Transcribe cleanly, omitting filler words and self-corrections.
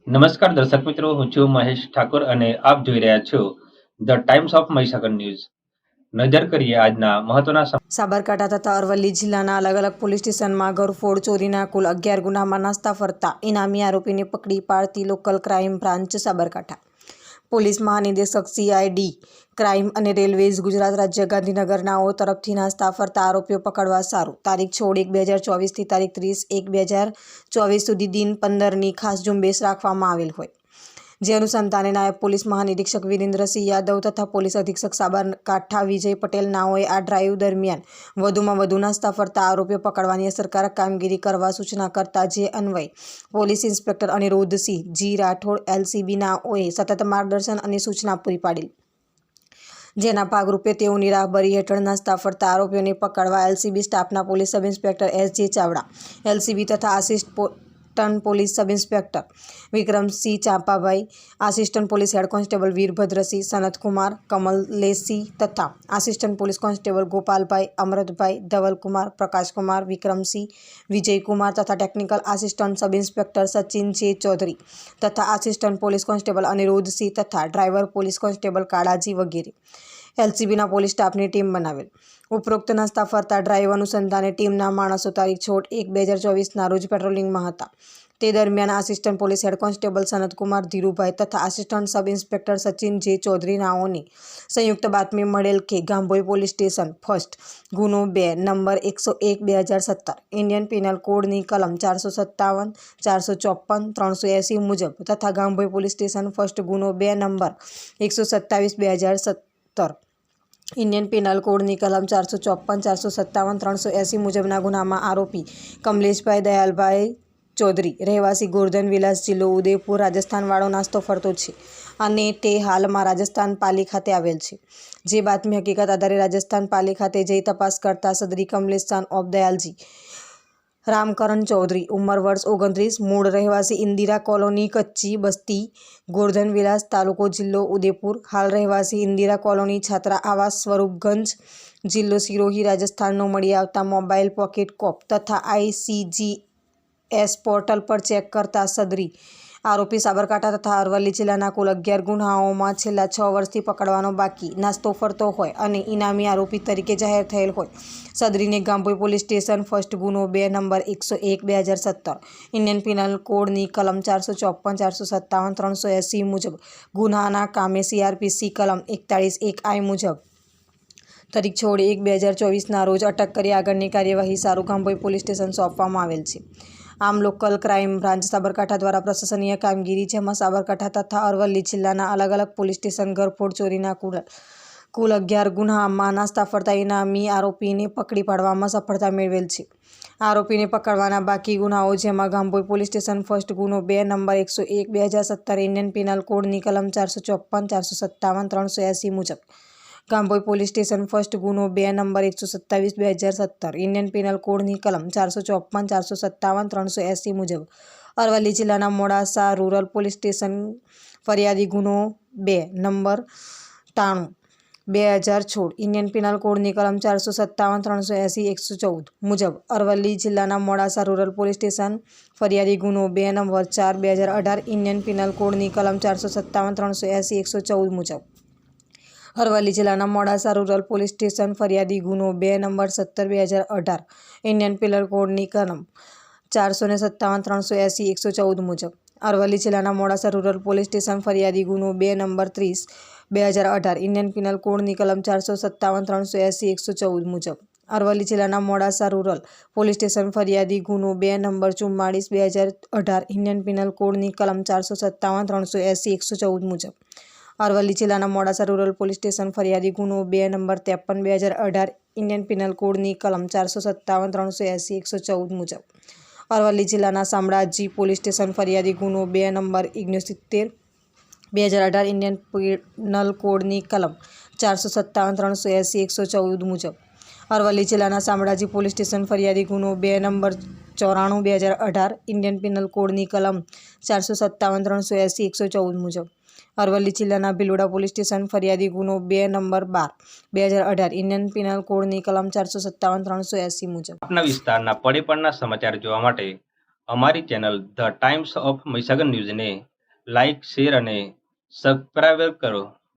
નમસ્કાર દર્શક મિત્રો, હું છું મહેશ ઠાકોર અને આપ જોઈ રહ્યા છો the Times of Mahisagar news. નજર કરીએ આજના મહત્વના સાબરકાંઠા તથા અરવલ્લી જિલ્લાના અલગ અલગ પોલીસ સ્ટેશનમાં ઘરફોડ ચોરીના કુલ 11 ગુનામાં નાસ્તા ફરતા ઇનામી આરોપીને પકડી પાડતી local crime branch Sabarkantha. Police મહાનિદેશક CID ક્રાઇમ અને રેલવેઝ ગુજરાત રાજ્ય ગાંધીનગરનાઓ તરફથી નાસ્તા ફરતા આરોપીઓ પકડવા સારું તારીખ 16/1/2024 થી તારીખ 30/1/2024 સુધી દિન 15ની ખાસ ઝુંબેશ રાખવામાં આવેલ હોય, જે અનુસંધાને નાયબ પોલીસ મહાનિરીક્ષક વિરેન્દ્રસિંહ યાદવ તથા પોલીસ અધિક્ષક સાબરકાંઠા વિજય પટેલ નાઓએ આ ડ્રાઈવ દરમિયાન વધુમાં વધુ નાસ્તા ફરતા આરોપીઓ પકડવાની અસરકારક કામગીરી કરવા સૂચના કરતા, જે અન્વયે police inspector Aniruddhsinh G Rathod LCB નાઓએ સતત માર્ગદર્શન અને સૂચના પૂરી પાડેલ, જેના ભાગરૂપે તેઓની રાહબરી હેઠળ નાસ્તા ફરતા આરોપીઓને પકડવા LCB સ્ટાફના police sub inspector SJ Chavda, LCB તથા assistant police sub inspector Vikramsinh Champabhai, assistant police head constable Virbhadrasinh Sanatkumar, Kamleshsinh તથા assistant police constable Gopalbhai, Amrutbhai, Dhavalkumar, Prakashkumar, Vikramsinh, Vijaykumar તથા technical assistant sub inspector Sachin J Chaudhari તથા આસિસ્ટન્ટ પોલીસ કોન્સ્ટેબલ અનિરુદ્ધસિંહ તથા ડ્રાઈવર પોલીસ કોન્સ્ટેબલ કાળાજી વગેરે LCBના પોલીસ સ્ટાફની ટીમ બનાવેલ. ઉપરોક્ત નાસ્તા ફરતા ડ્રાઈવ અનુસંધાને ટીમના માણસો તારીખ 16/1/2024ના રોજ પેટ્રોલિંગમાં હતા. તે દરમિયાન assistant police head constable Sanatkumar Dhirubhai તથા assistant sub inspector Sachin J Chaudhari નાઓને સંયુક્ત બાતમી મળેલ કે ગાંભોઈ પોલીસ સ્ટેશન ફર્સ્ટ ગુનો 2 નંબર 101/2017 ઇન્ડિયન પિનલ કોડની કલમ 457, 454, 380 મુજબ તથા ગાંભોઈ પોલીસ સ્ટેશન ફર્સ્ટ ગુનો 2 નંબર 127/2017 ઇન્ડિયન પિનલ કોડની કલમ 454, 457, 380 મુજબના ગુનામાં આરોપી કમલેશભાઈ દયાલભાઈ ચૌધરી રહેવાસી ગોરધન વિલાસ જિલ્લો ઉદયપુર રાજસ્થાન વાળો નાસ્તો ફરતો છે અને તે હાલમાં રાજસ્થાન પાલી ખાતે આવેલ છે. જે બાતમી હકીકત આધારે રાજસ્થાન પાલી ખાતે જઈ તપાસ કરતા સદરી કમલેશ સન ઓફ દયાલજી રામકરણ ચૌધરી ઉંમર વર્ષ 29, મૂળ રહેવાસી ઇન્દિરા કોલોની કચ્ચી બસ્તી ગોરધન વિલાસ તાલુકો જિલ્લો ઉદયપુર, હાલ રહેવાસી ઇન્દિરા કોલોની છાત્રા આવાસ સ્વરૂપગંજ જિલ્લો સિરોહી રાજસ્થાનનો મળી આવતા મોબાઈલ પોકેટ કોપ તથા ICGS પોર્ટલ પર ચેક કરતા સદરી આરોપી સાબરકાંઠા તથા અરવલ્લી જિલ્લાના કુલ 11 ગુનાઓમાં છેલ્લા 6 વર્ષથી પકડવાનો બાકી નાસ્તો ફરતો હોય અને ઇનામી આરોપી તરીકે જાહેર થયેલ હોય, સદરીને ગાંભોઈ પોલીસ સ્ટેશન ફર્સ્ટ ગુનો 2 નંબર 101/2017 ઇન્ડિયન પિનલ કોડની કલમ 454, 457, 380 મુજબ ગુનાના કામે CRPC કલમ 41(1) I મુજબ તારીખ 16/1/2024ના રોજ અટક કરી આગળની કાર્યવાહી સારું ગાંભોઈ પોલીસ સ્ટેશન સોંપવામાં આવેલ છે. આમ લોકલ ક્રાઇમ બ્રાન્ચ સાબરકાંઠા દ્વારા પ્રશંસનીય કામગીરી, જેમાં સાબરકાંઠા તથા અરવલ્લી જિલ્લાના અલગ અલગ પોલીસ સ્ટેશન ઘરફોડ ચોરીના કુલ 11 ગુનામાં નાસ્તા ફરતા ઇનામી આરોપીને પકડી પાડવામાં સફળતા મેળવેલ છે. આરોપીને પકડવાના બાકી ગુનાઓ, જેમાં ગાંભોઈ પોલીસ સ્ટેશન ફર્સ્ટ ગુનો 2 નંબર 101/2017 ઇન્ડિયન પિનલ કોડની કલમ 454, 457, 380 મુજબ ગાંભોઈ પોલીસ સ્ટેશન ફર્સ્ટ ગુનો 2 નંબર 127/2017 ઇન્ડિયન પિનલ કોડની કલમ 454, 457, 380 મુજબ અરવલ્લી જિલ્લાના મોડાસા રૂરલ પોલીસ સ્ટેશન ફરિયાદી ગુનો 2 નંબર 93/2016 ઇન્ડિયન પિનલ કોડની કલમ 457, 380, 114 મુજબ અરવલ્લી જિલ્લાના મોડાસા રૂરલ પોલીસ સ્ટેશન ફરિયાદી ગુનો 2 નંબર 4/2018 ઇન્ડિયન પિનલ કોડની કલમ 457, 380, 114 મુજબ અરવલ્લી જિલ્લાના મોડાસા રૂરલ પોલીસ સ્ટેશન ફરિયાદી ગુનો 2 નંબર 17/2018 ઇન્ડિયન પિનલ કોડની કલમ 457, 380, 114 મુજબ અરવલ્લી જિલ્લાના મોડાસા રૂરલ પોલીસ સ્ટેશન ફરિયાદી ગુનો 2 નંબર 30/2018 ઇન્ડિયન પિનલ કોડની કલમ 457, 380, 114 મુજબ અરવલ્લી જિલ્લાના મોડાસા રૂરલ પોલીસ સ્ટેશન ફરિયાદી ગુનો 2 નંબર 44/2018 ઇન્ડિયન પિનલ કોડની કલમ 457, 380, 114 મુજબ અરવલ્લી જિલ્લાના મોડાસા રૂરલ પોલીસ સ્ટેશન ફરિયાદી ગુનો 2 નંબર 53/2018 ઇન્ડિયન પિનલ કોડની કલમ 457, 380, 114 મુજબ અરવલ્લી જિલ્લાના શામળાજી પોલીસ સ્ટેશન ફરિયાદી ગુનો 2 નંબર 69/2018 ઇન્ડિયન પિનલ કોડની કલમ 457, 380, 114 મુજબ અરવલ્લી જિલ્લાના શામળાજી પોલીસ સ્ટેશન ફરિયાદી ગુનો 2 નંબર 94/2018 ઇન્ડિયન પિનલ કોડની કલમ 457, 380, 114 મુજબ અરવલ્લી જિલ્લાના ભિલોડા પોલીસ સ્ટેશન ફરિયાદી ગુનો 2 નંબર 12/2018 ઇન્ડિયન પિનલ કોડની કલમ 457, 380 મુજબ. આપના વિસ્તારના પડે પડના સમાચાર જોવા માટે અમારી channel the Times of Mahisagar ન્યૂઝને લાઇક, શેર અને સબસ્ક્રાઇબ કરો.